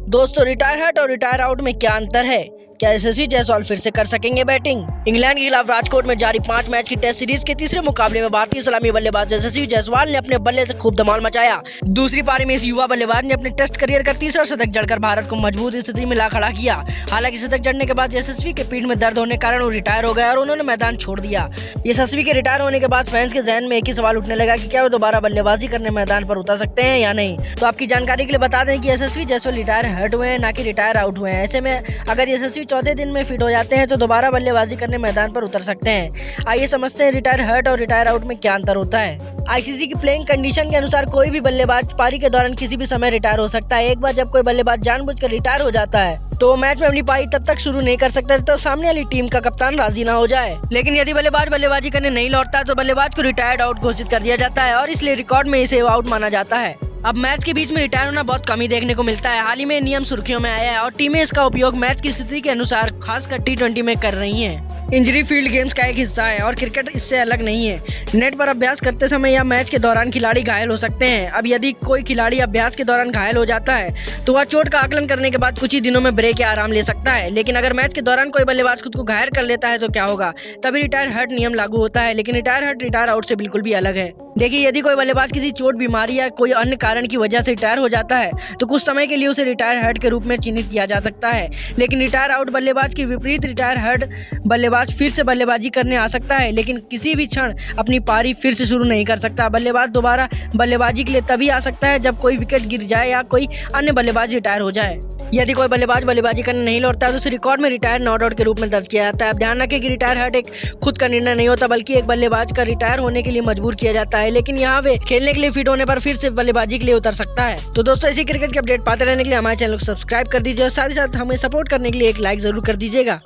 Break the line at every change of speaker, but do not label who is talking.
दोस्तों, retire hurt और retire out में क्या अंतर है? क्या यशस्वी जायसवाल फिर से कर सकेंगे बैटिंग? इंग्लैंड के खिलाफ राजकोट में जारी 5 मैच की टेस्ट सीरीज के तीसरे मुकाबले में भारतीय सलामी बल्लेबाज यशस्वी जायसवाल ने अपने बल्ले से खूब धमाल मचाया। दूसरी पारी में इस युवा बल्लेबाज ने अपने टेस्ट करियर का तीसरा शतक जड़कर भारत को मजबूत स्थिति में ला खड़ा किया। हालांकि शतक जड़ने के बाद यशस्वी के पीठ में दर्द होने के कारण वो रिटायर हो गए और उन्होंने मैदान छोड़ दिया। यशस्वी के रिटायर होने के बाद फैंस के जहन में एक ही सवाल उठने लगा कि क्या वो दोबारा बल्लेबाजी करने मैदान पर उतर सकते हैं या नहीं। तो आपकी जानकारी के लिए बता दें कि यशस्वी जायसवाल रिटायर हर्ट हुए हैं, ना कि रिटायर आउट हुए हैं। ऐसे में अगर यशस्वी चौथे दिन में फिट हो जाते हैं तो दोबारा बल्लेबाजी करने मैदान पर उतर सकते हैं। आइए समझते हैं रिटायर हर्ट और रिटायर आउट में क्या अंतर होता है। आईसीसी की प्लेइंग कंडीशन के अनुसार कोई भी बल्लेबाज पारी के दौरान किसी भी समय रिटायर हो सकता है। एक बार जब कोई बल्लेबाज जानबूझकर रिटायर हो जाता है तो मैच में अपनी पारी तब तक शुरू नहीं कर सकता जब तक सामने वाली टीम का कप्तान राजी ना हो जाए। लेकिन यदि बल्लेबाज बल्लेबाजी करने नहीं लौटता तो बल्लेबाज को रिटायर्ड आउट घोषित कर दिया जाता है और इसलिए रिकॉर्ड में इसे आउट माना जाता है। अब मैच के बीच में रिटायर होना बहुत कम ही देखने को मिलता है। हाल ही में नियम सुर्खियों में आया है और टीमें इसका उपयोग मैच की स्थिति के अनुसार खासकर T20 में कर रही हैं। इंजरी फील्ड गेम्स का एक हिस्सा है और क्रिकेट इससे अलग नहीं है। नेट पर अभ्यास करते समय या मैच के दौरान खिलाड़ी घायल हो सकते हैं। अब यदि कोई खिलाड़ी अभ्यास के दौरान घायल हो जाता है तो वह चोट का आकलन करने के बाद कुछ ही दिनों में ब्रेक या आराम ले सकता है। लेकिन अगर मैच के दौरान कोई बल्लेबाज खुद को घायल कर लेता है तो क्या होगा? तभी रिटायर हर्ट नियम लागू होता है। लेकिन रिटायर हर्ट रिटायर आउट से बिल्कुल भी अलग है। देखिए, यदि कोई बल्लेबाज किसी चोट, बीमारी या कोई अन्य कारण की वजह से रिटायर हो जाता है तो कुछ समय के लिए उसे रिटायर हर्ट के रूप में चिन्हित किया जा सकता है। लेकिन रिटायर आउट बल्लेबाज के विपरीत रिटायर हर्ट बल्लेबाज फिर से बल्लेबाजी करने आ सकता है, लेकिन किसी भी क्षण अपनी पारी फिर से शुरू नहीं कर सकता। बल्लेबाज दोबारा बल्लेबाजी के लिए तभी आ सकता है जब कोई विकेट गिर जाए या कोई अन्य बल्लेबाज रिटायर हो जाए। यदि कोई बल्लेबाज बल्लेबाजी करने नहीं लौटता तो उसे रिकॉर्ड में रिटायर नॉट आउट के रूप में दर्ज किया जाता है। अब ध्यान रखें कि रिटायर हर्ट एक खुद का निर्णय नहीं होता बल्कि एक बल्लेबाज का रिटायर होने के लिए मजबूर किया जाता है। लेकिन यहाँ वे खेलने के लिए फिट होने पर फिर से बल्लेबाजी के लिए उतर सकता है। तो दोस्तों, ऐसी क्रिकेट की अपडेट पाते रहने के लिए हमारे चैनल को सब्सक्राइब कर दीजिए और साथ ही साथ हमें सपोर्ट करने के लिए एक लाइक जरूर कर दीजिएगा।